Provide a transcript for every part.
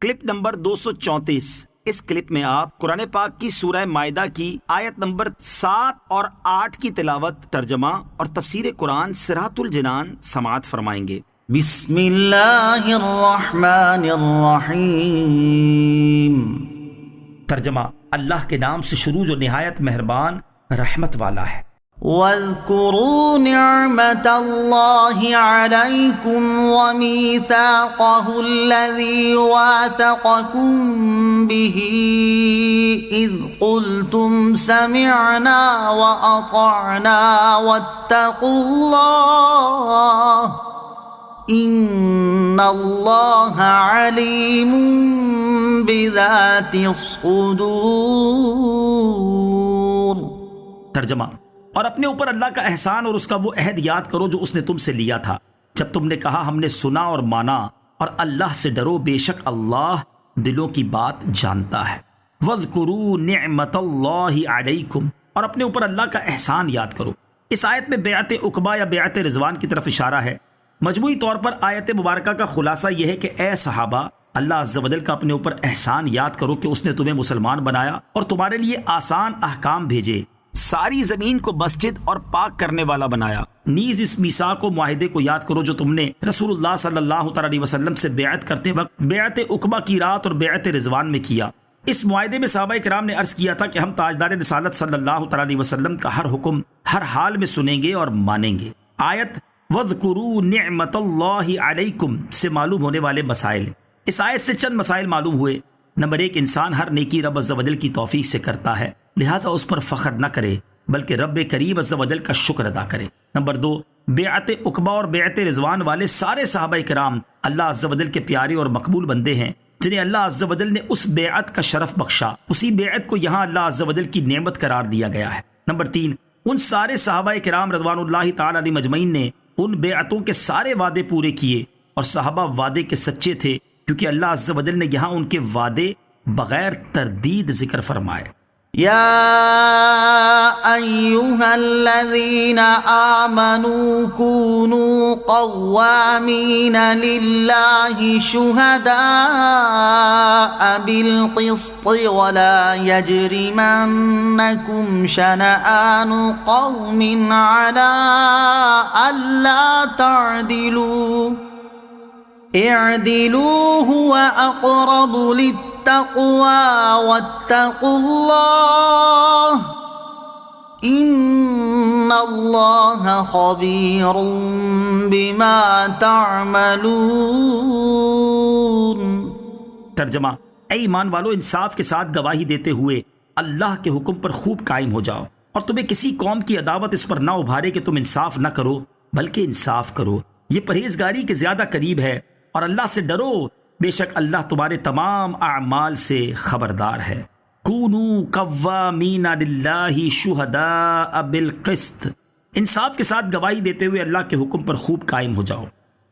Clip number 234۔ اس clip میں آپ قرآن پاک کی سورہ مائدہ کی آیت نمبر 7 اور 8 کی تلاوت، ترجمہ اور تفسیر قرآن صراط الجنان سماعت فرمائیں گے۔ بسم اللہ الرحمن الرحیم۔ ترجمہ: اللہ کے نام سے شروع جو نہایت مہربان رحمت والا ہے۔ وَاذْكُرُوا نِعْمَةَ اللَّهِ عَلَيْكُمْ وَمِيثَاقَهُ الَّذِي وَاثَقَكُمْ بِهِ إِذْ قُلْتُمْ سَمِعْنَا وَأَطَعْنَا وَاتَّقُوا اللَّهَ إِنَّ اللَّهَ عَلِيمٌ بِذَاتِ الصُّدُورِ۔ ترجمہ: اور اپنے اوپر اللہ کا احسان اور اس کا وہ عہد یاد کرو جو اس نے تم سے لیا تھا جب تم نے کہا ہم نے سنا اور مانا، اور اللہ سے ڈرو، بے شک اللہ دلوں کی بات جانتا ہے۔ وَاذْكُرُوا نِعْمَةَ اللَّهِ عَلَيْكُمْ، اور اپنے اوپر اللہ کا احسان یاد کرو۔ اس آیت میں بیعت عقبہ یا بیعت رضوان کی طرف اشارہ ہے۔ مجموعی طور پر آیت مبارکہ کا خلاصہ یہ ہے کہ اے صحابہ، اللہ عز و جل کا اپنے اوپر احسان یاد کرو کہ اس نے تمہیں مسلمان بنایا اور تمہارے لیے آسان احکام بھیجے، ساری زمین کو مسجد اور پاک کرنے والا بنایا۔ نیز اس میثاق و معاہدے کو یاد کرو جو تم نے رسول اللہ صلی اللہ علیہ وسلم سے بیعت کرتے وقت بیعت عقبہ کی رات اور بیعت رضوان میں کیا۔ اس معاہدے میں صحابہ کرام نے عرض کیا تھا کہ ہم تاجدار رسالت صلی اللہ علیہ وسلم کا ہر حکم ہر حال میں سنیں گے اور مانیں گے۔ آیت وَاذْكُرُوا نِعْمَةَ اللَّهِ عَلَيْكُمْ سے معلوم ہونے والے مسائل۔ اس آیت سے چند مسائل معلوم ہوئے۔ نمبر 1، انسان ہر نیکی رب عز و جل کی توفیق سے کرتا ہے، لہذا اس پر فخر نہ کرے بلکہ رب کریم عز و جل کا شکر ادا کرے۔ نمبر 2، بیعت عقبہ اور بیعت رضوان والے سارے صحابہ کرام اللہ عز و جل کے پیارے اور مقبول بندے ہیں جنہیں اللہ عز و جل نے اس بیعت کا شرف بخشا۔ اسی بیعت کو یہاں اللہ عز و جل کی نعمت قرار دیا گیا ہے۔ نمبر 3، ان سارے صحابہ کرام رضوان اللہ تعالی علیہ مجمعین نے ان بیعتوں کے سارے وعدے پورے کیے، اور صحابہ وعدے کے سچے تھے کیونکہ اللہ عز و جل نے یہاں ان کے وعدے بغیر تردید ذکر فرمائے۔ یا ایہا الذین آمنوا کونوا قوامین للہ شہداء بالقسط ولا یجرمنکم شنآن قوم علی الا تعدلوا اعدلوا هو اقرب للتقوى واتقوا اللہ ان اللہ خبیر بما تعملون۔ ترجمہ: اے ایمان والو، انصاف کے ساتھ گواہی دیتے ہوئے اللہ کے حکم پر خوب قائم ہو جاؤ، اور تمہیں کسی قوم کی عداوت اس پر نہ ابھارے کہ تم انصاف نہ کرو بلکہ انصاف کرو، یہ پرہیزگاری کے زیادہ قریب ہے، اور اللہ سے ڈرو، بے شک اللہ تمہارے تمام اعمال سے خبردار ہے۔ کونوا قوامین للہ شہداء بالقسط، انصاف کے ساتھ گواہی دیتے ہوئے اللہ کے حکم پر خوب قائم ہو جاؤ۔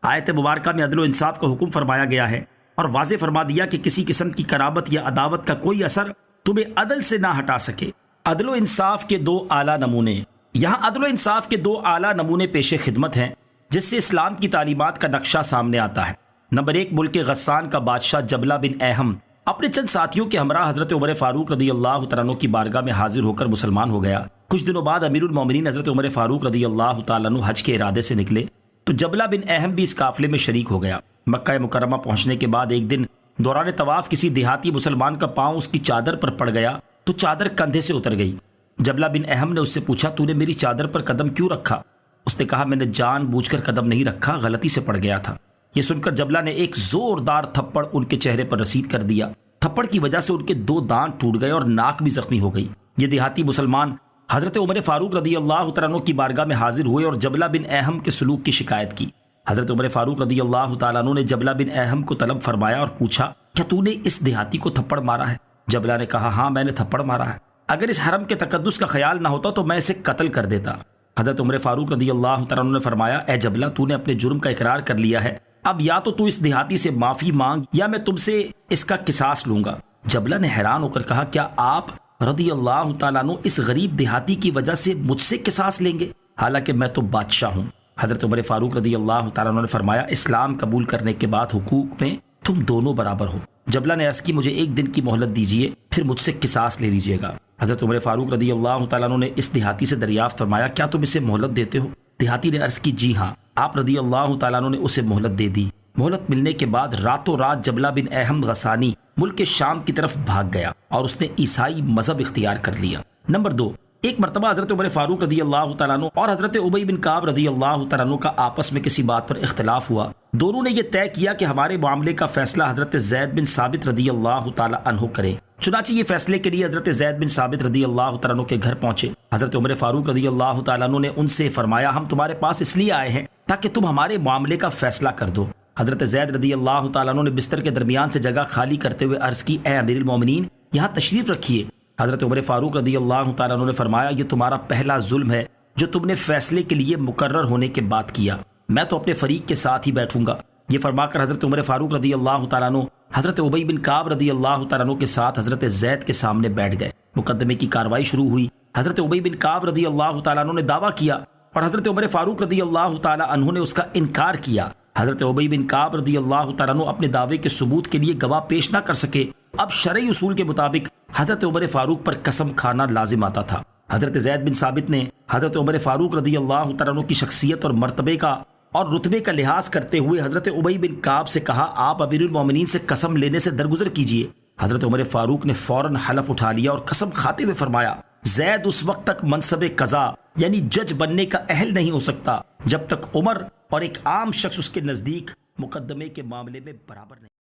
آیت مبارکہ میں عدل و انصاف کا حکم فرمایا گیا ہے اور واضح فرما دیا کہ کسی قسم کی قرابت یا عداوت کا کوئی اثر تمہیں عدل سے نہ ہٹا سکے۔ عدل و انصاف کے دو اعلیٰ نمونے۔ یہاں عدل و انصاف کے دو اعلیٰ نمونے پیش خدمت ہیں جس سے اسلام کی تعلیمات کا نقشہ سامنے آتا ہے۔ نمبر 1، ملک غسان کا بادشاہ جبلہ بن احم اپنے چند ساتھیوں کے ہمراہ حضرت عمر فاروق رضی اللہ تعالیٰ عنہ کی بارگاہ میں حاضر ہو کر مسلمان ہو گیا۔ کچھ دنوں بعد امیر المومنین حضرت عمر فاروق رضی اللہ تعالیٰ عنہ حج کے ارادے سے نکلے تو جبلہ بن احم بھی اس قافلے میں شریک ہو گیا۔ مکہ مکرمہ پہنچنے کے بعد ایک دن دوران طواف کسی دیہاتی مسلمان کا پاؤں اس کی چادر پر پڑ گیا تو چادر کندھے سے اتر گئی۔ جبلہ بن احم نے اس سے پوچھا، تو نے میری چادر پر قدم کیوں رکھا؟ اس نے کہا، میں نے جان بوجھ کر قدم نہیں رکھا، غلطی سے پڑ گیا تھا۔ یہ سن کر جبلہ نے ایک زوردار تھپڑ ان کے چہرے پر رسید کر دیا۔ تھپڑ کی وجہ سے ان کے 2 دانت ٹوٹ گئے اور ناک بھی زخمی ہو گئی۔ یہ دیہاتی مسلمان حضرت عمر فاروق رضی اللہ تعالیٰ عنہ کی بارگاہ میں حاضر ہوئے اور جبلہ بن احم کے سلوک کی شکایت کی۔ حضرت عمر فاروق رضی اللہ تعالیٰ عنہ نے جبلہ بن احم کو طلب فرمایا اور پوچھا، کیا تو نے اس دیہاتی کو تھپڑ مارا ہے؟ جبلہ نے کہا، ہاں میں نے تھپڑ مارا ہے، اگر اس حرم کے تقدس کا خیال نہ ہوتا تو میں اسے قتل کر دیتا۔ حضرت عمر فاروق رضی اللہ تعالیٰ عنہ نے فرمایا، اے جبلہ، تو نے اپنے جرم کا اقرار کر لیا ہے، اب یا تو اس دیہاتی سے معافی مانگ یا میں تم سے اس کا قصاص لوں گا۔ جبلہ نے حیران ہو کر کہا، کیا آپ رضی اللہ تعالیٰ عنہ اس غریب دیہاتی کی وجہ سے مجھ سے قصاص لیں گے، حالانکہ میں تو بادشاہ ہوں؟ حضرت عمر فاروق رضی اللہ تعالیٰ عنہ نے فرمایا، اسلام قبول کرنے کے بعد حقوق میں تم دونوں برابر ہو، جبلہ نے عرض کی مجھے 1 دن کی مہلت دیجیے، پھر مجھ سے قصاص لے لیجیے گا۔ حضرت عمر فاروق رضی اللہ تعالیٰ عنہ نے اس دیہاتی سے دریافت فرمایا کیا تم اسے مہلت دیتے ہو؟ دیہاتی نے عرض کی جی ہاں۔ آپ رضی اللہ تعالیٰ عنہ نے اسے مہلت دے دی۔ مہلت ملنے کے بعد راتوں رات جبلہ بن احم غسانی ملک شام کی طرف بھاگ گیا اور اس نے عیسائی مذہب اختیار کر لیا۔ نمبر 2، ایک مرتبہ حضرت عمر فاروق رضی اللہ تعالیٰ عنہ اور حضرت ابی بن کعب رضی اللہ تعالیٰ عنہ کا آپس میں کسی بات پر اختلاف ہوا۔ دونوں نے یہ طے کیا کہ ہمارے معاملے کا فیصلہ حضرت زید بن ثابت رضی اللہ تعالیٰ عنہ کریں۔ چنانچہ یہ فیصلے کے لیے حضرت زید بن ثابت رضی اللہ تعالیٰ عنہ کے گھر پہنچے۔ حضرت عمر فاروق رضی اللہ تعالیٰ عنہ نے ان سے فرمایا ہم تمہارے پاس اس لیے آئے ہیں تاکہ تم ہمارے معاملے کا فیصلہ کر دو۔ حضرت زید رضی اللہ تعالیٰ عنہ نے بستر کے درمیان سے جگہ خالی کرتے ہوئے عرض کی اے امیر المومنین یہاں تشریف رکھیے۔ حضرت عمر فاروق رضی اللہ تعالیٰ عنہ نے فرمایا یہ تمہارا پہلا ظلم ہے جو تم نے فیصلے کے لیے مقرر ہونے کے بعد کیا، میں تو اپنے فریق کے ساتھ ہی بیٹھوں گا۔ یہ فرما کر حضرت عمر فاروق رضی اللہ تعالیٰ عنہ حضرت ابی بن کعب رضی اللہ تعالیٰ عنہ کے ساتھ حضرت زید کے سامنے بیٹھ گئے۔ مقدمے کی کارروائی شروع ہوئی۔ حضرت ابی بن کعب رضی اللہ تعالیٰ عنہ نے دعویٰ کیا اور حضرت عمر فاروق رضی اللہ تعالیٰ عنہ نے اس کا انکار کیا۔ حضرت ابی بن کعب رضی اللہ تعالیٰ عنہ اپنے دعوے کے ثبوت کے لیے گواہ پیش نہ کر سکے۔ اب شرعی اصول کے مطابق حضرت عمر فاروق پر قسم کھانا لازم آتا تھا۔ حضرت زید بن ثابت نے حضرت عمر فاروق رضی اللہ تعالیٰ عنہ کی شخصیت اور مرتبے کا اور رتبے کا لحاظ کرتے ہوئے حضرت ابی بن کعب سے کہا آپ امیر المومنین سے قسم لینے سے درگزر کیجیے۔ حضرت عمر فاروق نے فوراً حلف اٹھا لیا اور قسم کھاتے ہوئے فرمایا زید اس وقت تک منصب قضا یعنی جج بننے کا اہل نہیں ہو سکتا جب تک عمر اور ایک عام شخص اس کے نزدیک مقدمے کے معاملے میں برابر نہیں۔